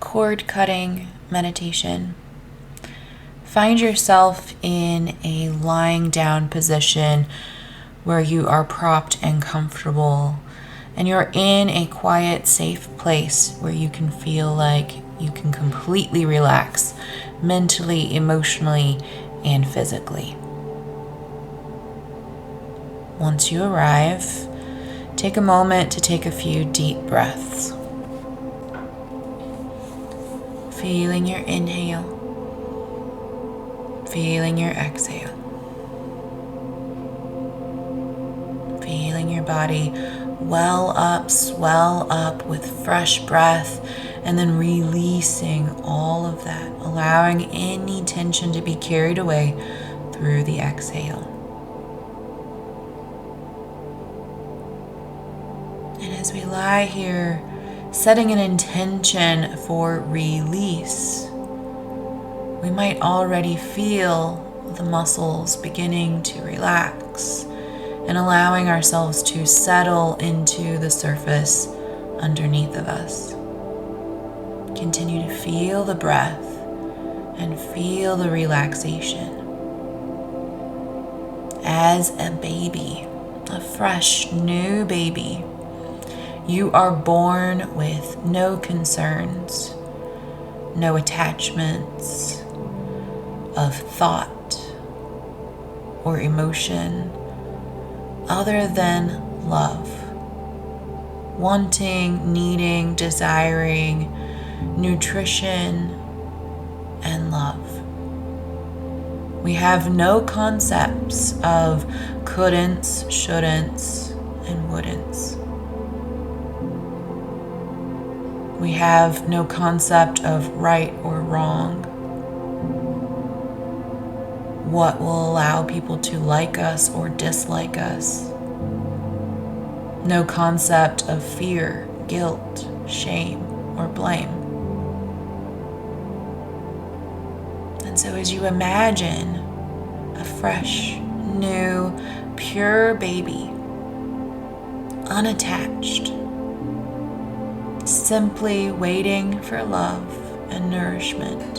cord cutting meditation. Find yourself in a lying down position where you are propped and comfortable, and you're in a quiet, safe place where you can feel like you can completely relax mentally, emotionally, and physically. Once you arrive, take a moment to take a few deep breaths. Feeling your inhale, feeling your exhale. Feeling your body swell up with fresh breath, and then releasing all of that, allowing any tension to be carried away through the exhale. And as we lie here, setting an intention for release, we might already feel the muscles beginning to relax and allowing ourselves to settle into the surface underneath of us. Continue to feel the breath and feel the relaxation. As a baby, a fresh new baby, you are born with no concerns, no attachments of thought or emotion other than love. Wanting, needing, desiring, nutrition, and love. We have no concepts of couldn'ts, shouldn'ts, and wouldn'ts. We have no concept of right or wrong. What will allow people to like us or dislike us. No concept of fear, guilt, shame, or blame. And so as you imagine a fresh, new, pure baby, unattached, simply waiting for love and nourishment.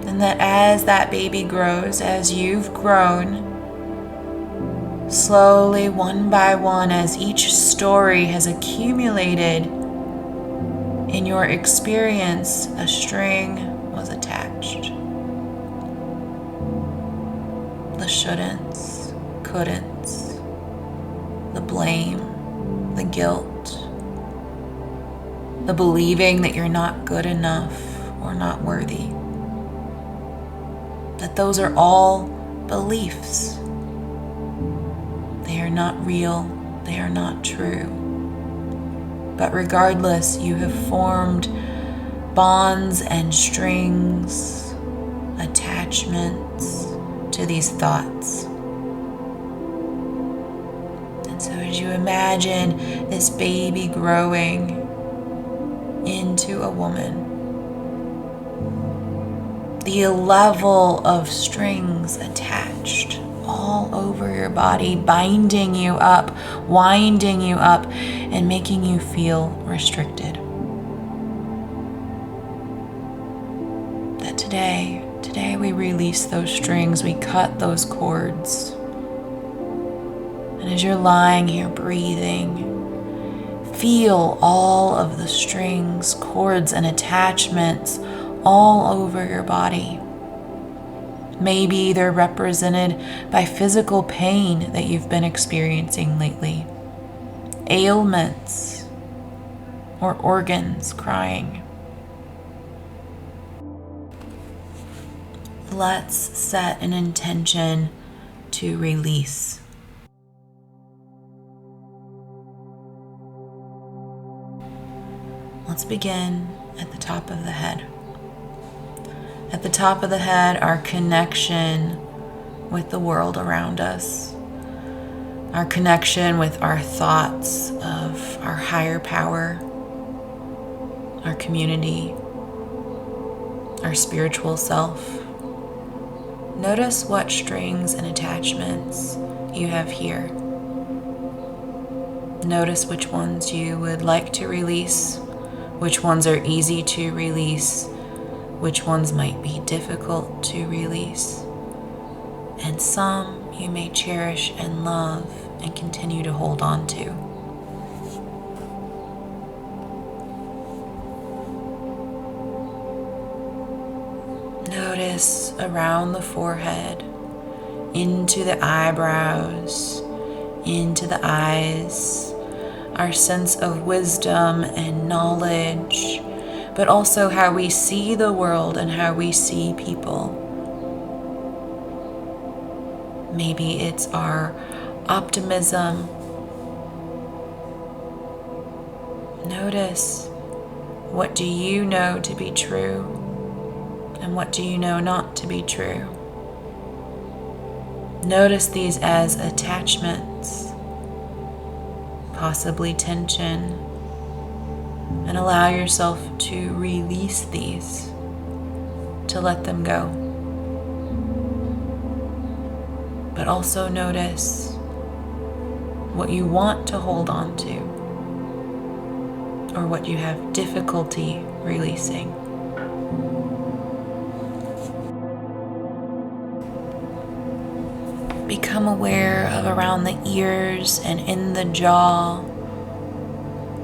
And that as that baby grows, as you've grown, slowly, one by one, as each story has accumulated in your experience, a string was attached. The shouldn'ts, couldn'ts, the blame, the guilt, the believing that you're not good enough or not worthy. That those are all beliefs. They are not real, they are not true. But regardless, you have formed bonds and strings, attachments to these thoughts. And so as you imagine this baby growing into a woman, the level of strings attached all over your body, binding you up, winding you up, and making you feel restricted. That today we release those strings, we cut those cords. And as you're lying here breathing, feel all of the strings, cords, and attachments all over your body. Maybe they're represented by physical pain that you've been experiencing lately, ailments, or organs crying. Let's set an intention to release. Let's begin at the top of the head. At the top of the head, our connection with the world around us, our connection with our thoughts of our higher power, our community, our spiritual self. Notice what strings and attachments you have here. Notice which ones you would like to release, which ones are easy to release, which ones might be difficult to release, and some you may cherish and love and continue to hold on to. Notice around the forehead, into the eyebrows, into the eyes, our sense of wisdom and knowledge, but also how we see the world and how we see people. Maybe it's our optimism. Notice, what do you know to be true, and what do you know not to be true? Notice these as attachments, possibly tension, and allow yourself to release these, to let them go. But also notice what you want to hold on to, or what you have difficulty releasing. Become aware of around the ears and in the jaw,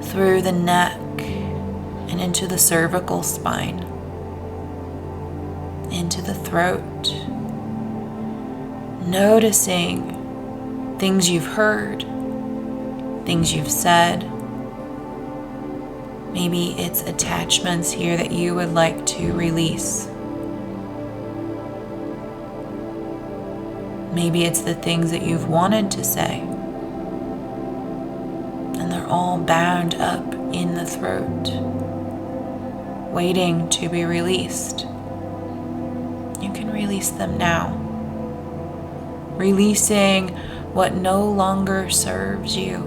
through the neck and into the cervical spine, into the throat. Noticing things you've heard, things you've said. Maybe it's attachments here that you would like to release. Maybe it's the things that you've wanted to say, and they're all bound up in the throat, waiting to be released. You can release them now. Releasing what no longer serves you.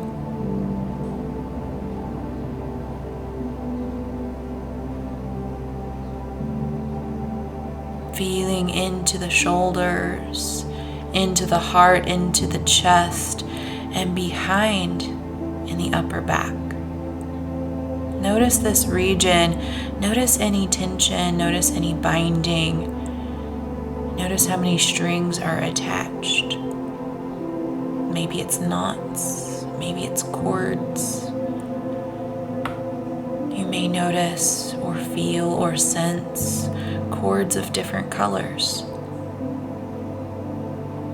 Feeling into the shoulders, into the heart, into the chest, and behind in the upper back. Notice this region. Notice any tension. Notice any binding. Notice how many strings are attached. Maybe it's knots. Maybe it's cords. You may notice or feel or sense cords of different colors.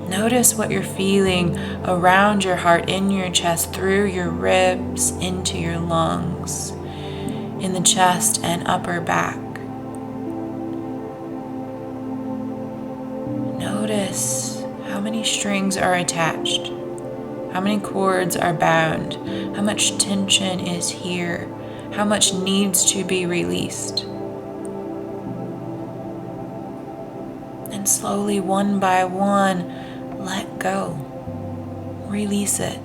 Notice what you're feeling around your heart, in your chest, through your ribs, into your lungs, in the chest and upper back. Notice how many strings are attached, how many cords are bound, how much tension is here, how much needs to be released. And slowly, one by one, let go. Release it.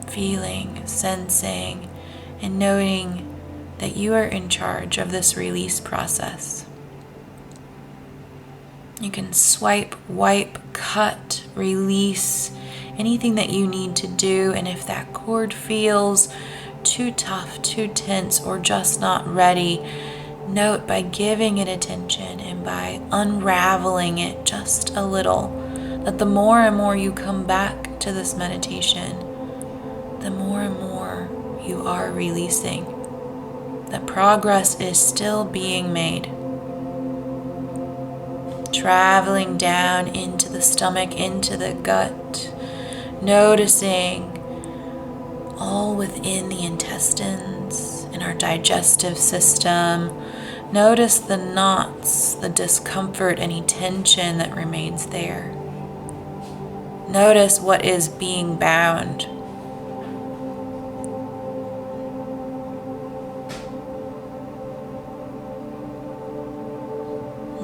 Feeling, sensing, and knowing that you are in charge of this release process. You can swipe, wipe, cut, release, anything that you need to do. And if that cord feels too tough, too tense, or just not ready, note by giving it attention and by unraveling it just a little, that the more and more you come back to this meditation, the more and more you are releasing. The progress is still being made. Traveling down into the stomach, into the gut, noticing all within the intestines and our digestive system. Notice the knots, the discomfort, any tension that remains there. Notice what is being bound.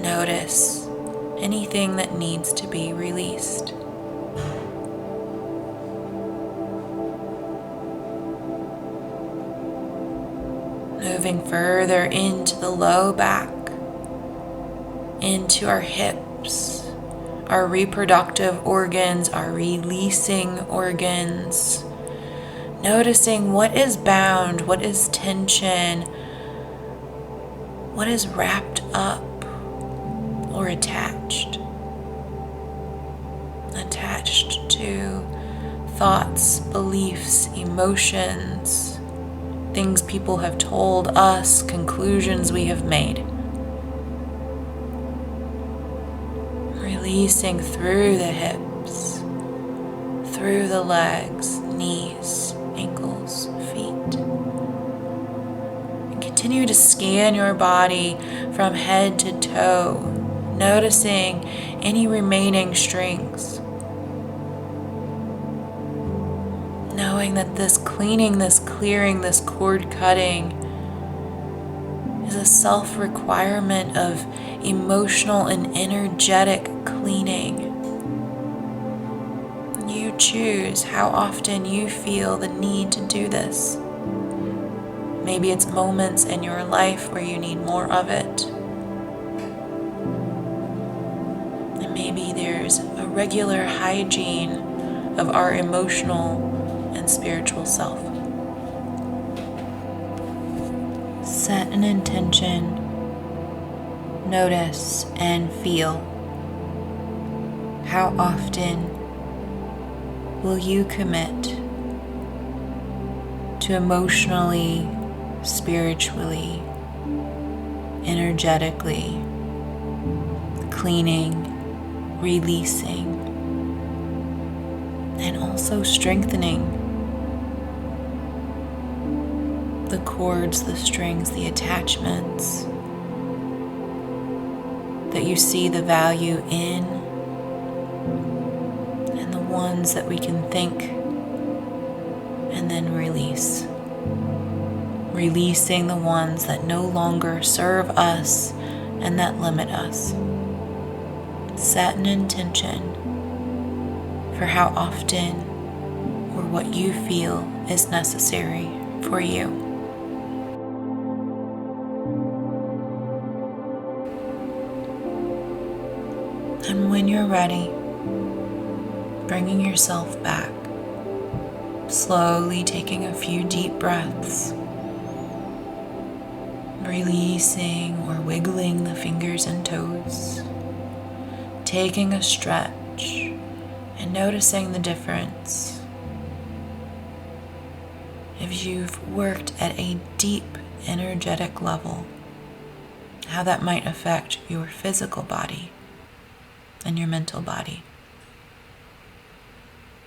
Notice anything that needs to be released. Moving further into the low back, into our hips, our reproductive organs, our releasing organs. Noticing what is bound, what is tension, what is wrapped up or attached. Attached to thoughts, beliefs, emotions, things people have told us, conclusions we have made. Releasing through the hips, through the legs, knees, ankles, feet. And continue to scan your body from head to toe, noticing any remaining strings. Knowing that this cleaning, this clearing, this cord cutting is a self-requirement of emotional and energetic cleaning. You choose how often you feel the need to do this. Maybe it's moments in your life where you need more of it. And maybe there's a regular hygiene of our emotional and spiritual self. Set an intention, notice and feel. How often will you commit to emotionally, spiritually, energetically cleaning, releasing, and also strengthening the cords, the strings, the attachments that you see the value in, and the ones that we can think and then release. Releasing the ones that no longer serve us and that limit us. Set an intention for how often or what you feel is necessary for you. And when you're ready, bringing yourself back, slowly taking a few deep breaths, releasing or wiggling the fingers and toes, taking a stretch and noticing the difference. If you've worked at a deep energetic level, how that might affect your physical body and your mental body.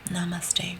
Namaste.